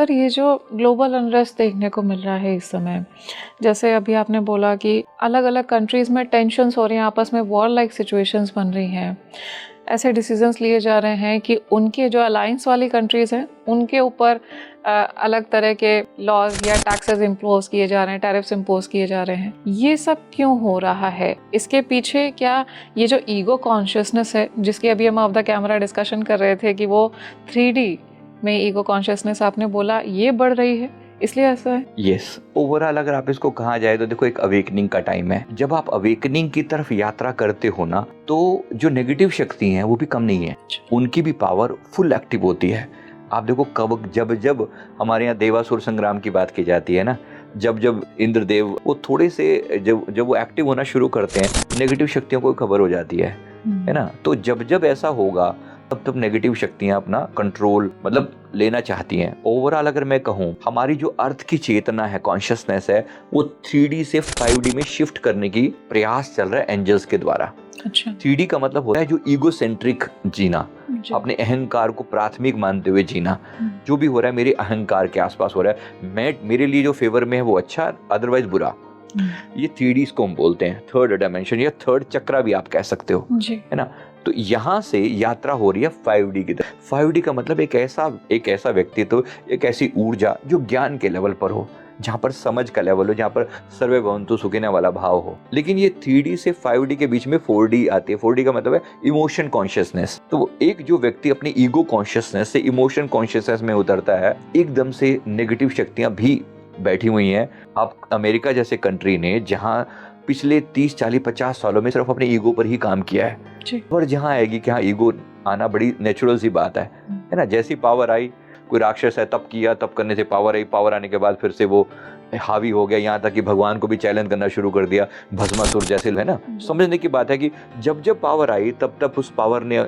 Sir, ये जो global unrest देखने को मिल रहा है इस समय, जैसे अभी आपने बोला कि अलग अलग कंट्रीज़ में टेंशन्स हो रही हैं, आपस में वॉर लाइक सिचुएशंस बन रही हैं, ऐसे डिसीजंस लिए जा रहे हैं कि उनके जो अलायंस वाली कंट्रीज़ हैं उनके ऊपर अलग तरह के लॉज या टैक्सेस इम्पोज किए जा रहे हैं, टैरिफ्स इम्पोज किए जा रहे हैं। ये सब क्यों हो रहा है? इसके पीछे क्या ये जो ईगो कॉन्शियसनेस है, जिसकी अभी हम ऑफ द कैमरा डिस्कशन कर रहे थे कि वो 3D में ईगो कॉन्शियसनेस आपने बोला ये बढ़ रही है, इसलिए ऐसा है? यस, ओवरऑल अगर आप इसको कहा जाए तो देखो, एक अवेकनिंग का टाइम है। जब आप अवेकनिंग की तरफ यात्रा करते हो ना, तो जो नेगेटिव शक्ति हैं वो भी कम नहीं है, उनकी भी पावर फुल एक्टिव होती है। आप देखो, कब जब जब हमारे यहाँ देवासुर संग्राम की बात की जाती है ना, जब जब इंद्रदेव वो थोड़े से जब वो एक्टिव होना शुरू करते हैं, नेगेटिव शक्तियों को खबर हो जाती है ना। तो जब जब ऐसा होगा तब तब नेगेटिव शक्तियां अपना कंट्रोल मतलब लेना चाहती हैं। ओवरऑल अगर मैं कहूँ, हमारी जो अर्थ की चेतना है, कॉन्शियसनेस है, वो 3D से 5D में शिफ्ट करने की प्रयास चल रहा है एंजल्स के द्वारा। अच्छा। 3D का मतलब होता है जो ईगो सेंट्रिक जीना, अपने अहंकार को प्राथमिक मानते हुए जीना। जो भी हो रहा है मेरे अहंकार के आसपास हो रहा है, मेरे लिए जो फेवर में है वो अच्छा, अदरवाइज बुरा। ये 3D को हम बोलते हैं, थर्ड डायमेंशन या थर्ड चक्रा भी आप कह सकते हो, है ना। तो यहाँ से यात्रा हो रही है 5D की तरफ। 5D का मतलब एक ऐसा व्यक्तित्व, एक ऐसी ऊर्जा जो ज्ञान के लेवल पर हो, जहाँ पर समझ का लेवल हो, जहाँ पर सर्वे भवन्तु सुखिनः वाला भाव हो। लेकिन ये 3D से 5D के बीच में 4D आती है। 4D का मतलब है इमोशन कॉन्शियसनेस। तो एक जो व्यक्ति अपनी ईगो कॉन्शियसनेस से इमोशन कॉन्शियसनेस में उतरता है, एकदम से नेगेटिव शक्तियां भी बैठी हुई हैं। आप अमेरिका जैसे कंट्री ने, जहाँ पिछले 30, 40, 50 सालों में सिर्फ अपने ईगो पर ही काम किया है, पर जहाँ आएगी कि हाँ, ईगो आना बड़ी नेचुरल सी बात है ना। जैसी पावर आई, कोई राक्षस है तब किया, तब करने से पावर आई, पावर आने के बाद फिर से वो हावी हो गया, यहाँ तक कि भगवान को भी चैलेंज करना शुरू कर दिया, भस्मासुर जैसे, है ना। समझने की बात है कि जब जब पावर आई तब तब उस पावर ने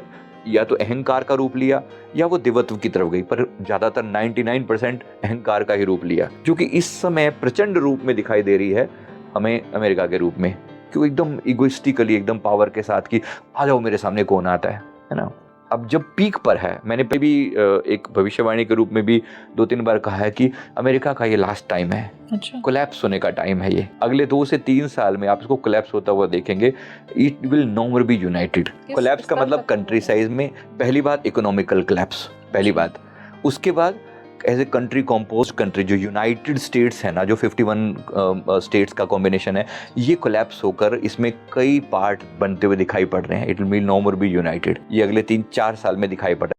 या तो अहंकार का रूप लिया या वो देवत्व की तरफ गई, पर ज्यादातर 99% अहंकार का ही रूप लिया, जो कि इस समय प्रचंड रूप में दिखाई दे रही है हमें अमेरिका के रूप में। क्यों? एकदम इगोइस्टिकली, एकदम पावर के साथ कि आ जाओ मेरे सामने, कौन आता है ना। अब जब पीक पर है, मैंने भी एक भविष्यवाणी के रूप में भी 2-3 बार कहा है कि अमेरिका का ये लास्ट टाइम है। अच्छा। कोलैप्स होने का टाइम है ये। अगले 2 से 3 साल में आप इसको कोलैप्स होता हुआ देखेंगे। It will no more be united. Collapse का मतलब कंट्री साइज में पहली बात इकोनॉमिकल कोलैप्स, पहली बात। उसके बाद एज ए कंट्री, कॉम्पोज्ड कंट्री, जो यूनाइटेड स्टेट्स है ना, जो 51 स्टेट्स का कॉम्बिनेशन है, ये कोलैप्स होकर इसमें कई पार्ट बनते हुए दिखाई पड़ रहे हैं। It will no more be united. ये अगले 3-4 साल में दिखाई पड़ रहा है।